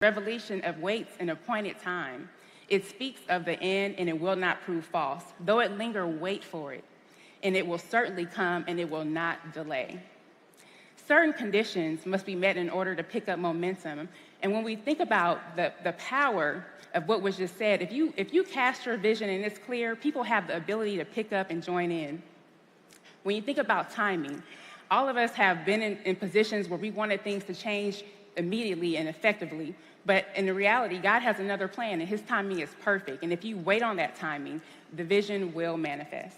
Revelation awaits an appointed time. It speaks of the end and it will not prove false. Though it linger, wait for it, and it will certainly come and it will not delay. Certain conditions must be met in order to pick up momentum. And when we think about the power of what was just said, if you cast your vision and it's clear, people have the ability to pick up and join in. When you think about timing, all of us have been in positions where we wanted things to change immediately and effectively, but in the reality, God has another plan and his timing is perfect. And if you wait on that timing, the vision will manifest.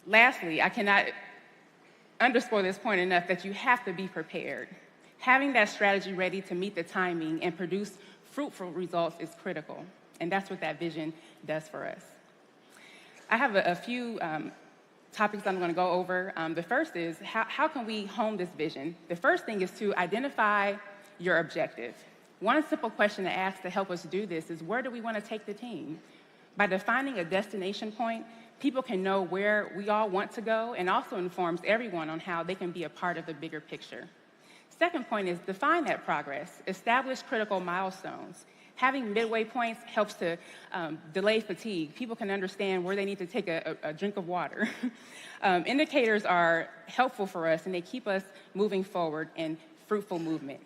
Lastly, I cannot underscore this point enough that you have to be prepared. Having that strategy ready to meet the timing and produce fruitful results is critical, and that's what that vision does for us. I have a few topics I'm going to go over. The first is how can we hone this vision? The first thing is to identify your objective. One simple question to ask to help us do this is, where do we want to take the team? By defining a destination point, people can know where we all want to go and also informs everyone on how they can be a part of the bigger picture. Second point is define that progress. Establish critical milestones. Having midway points helps to delay fatigue. People can understand where they need to take a drink of water. Indicators are helpful for us, and they keep us moving forward in fruitful movement.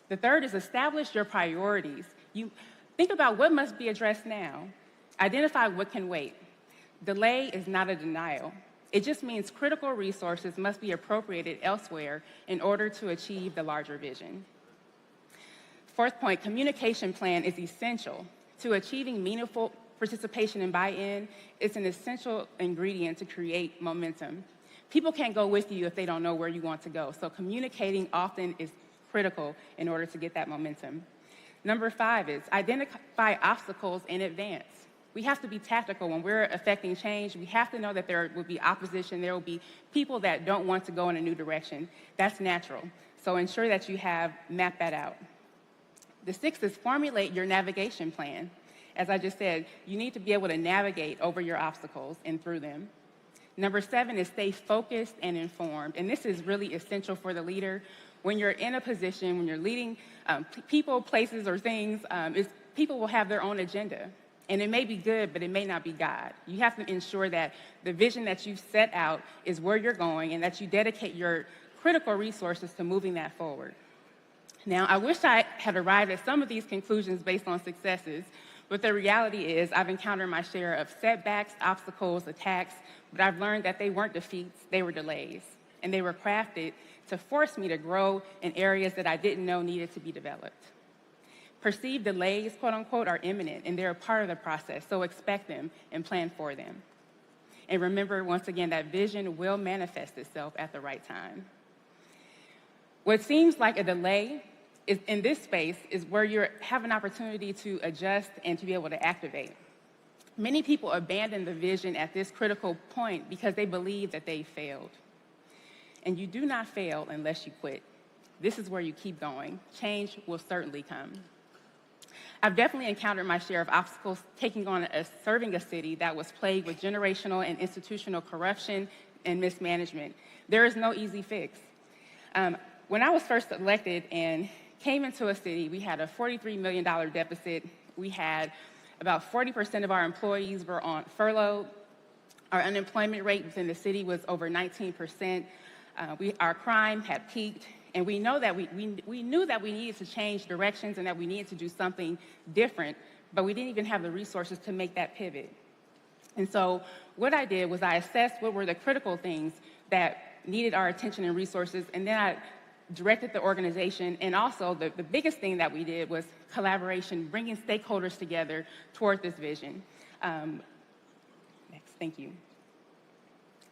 The third is establish your priorities. You think about what must be addressed now. Identify what can wait. Delay is not a denial. It just means critical resources must be appropriated elsewhere in order to achieve the larger vision. Fourth point, communication plan is essential to achieving meaningful participation and buy-in. It's an essential ingredient to create momentum. People can't go with you if they don't know where you want to go, so communicating often is critical in order to get that momentum. Number 5 is identify obstacles in advance. We have to be tactical when we're affecting change. We have to know that there will be opposition. There will be people that don't want to go in a new direction. That's natural. So ensure that you have mapped that out. The 6th is formulate your navigation plan. As I just said, you need to be able to navigate over your obstacles and through them. Number 7 is stay focused and informed. And this is really essential for the leader. When you're in a position, when you're leading people, places, or things, people will have their own agenda. And it may be good, but it may not be God. You have to ensure that the vision that you've set out is where you're going and that you dedicate your critical resources to moving that forward. Now, I wish I had arrived at some of these conclusions based on successes, but the reality is I've encountered my share of setbacks, obstacles, attacks, but I've learned that they weren't defeats, they were delays. And they were crafted to force me to grow in areas that I didn't know needed to be developed. Perceived delays, quote unquote, are imminent and they're a part of the process, so expect them and plan for them. And remember, once again, that vision will manifest itself at the right time. What seems like a delay is, in this space, is where you have an opportunity to adjust and to be able to activate. Many people abandon the vision at this critical point because they believe that they failed. And you do not fail unless you quit. This is where you keep going. Change will certainly come. I've definitely encountered my share of obstacles serving a city that was plagued with generational and institutional corruption and mismanagement. There is no easy fix. When I was first elected and came into a city, we had a $43 million deficit. We had about 40% of our employees were on furlough. Our unemployment rate within the city was over 19%. Our crime had peaked. And we know that we knew that we needed to change directions and that we needed to do something different, but we didn't even have the resources to make that pivot. And so what I did was I assessed what were the critical things that needed our attention and resources, and then I directed the organization. And also the biggest thing that we did was collaboration, bringing stakeholders together toward this vision. Next, thank you.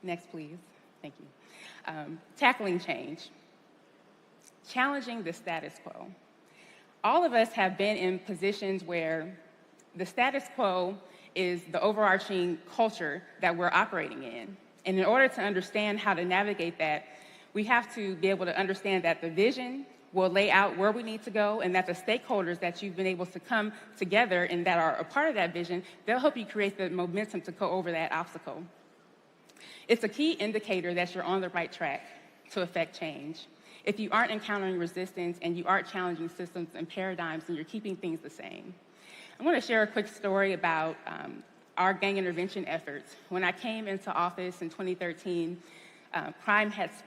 Next, please. Thank you. Tackling change. Challenging the status quo. All of us have been in positions where the status quo is the overarching culture that we're operating in. And in order to understand how to navigate that, we have to be able to understand that the vision will lay out where we need to go, and that the stakeholders that you've been able to come together and that are a part of that vision, they'll help you create the momentum to go over that obstacle. It's a key indicator that you're on the right track to affect change. if you aren't encountering resistance and you aren't challenging systems and paradigms, and you're keeping things the same. I want to share a quick story about our gang intervention efforts. When I came into office in 2013, crime had spiked.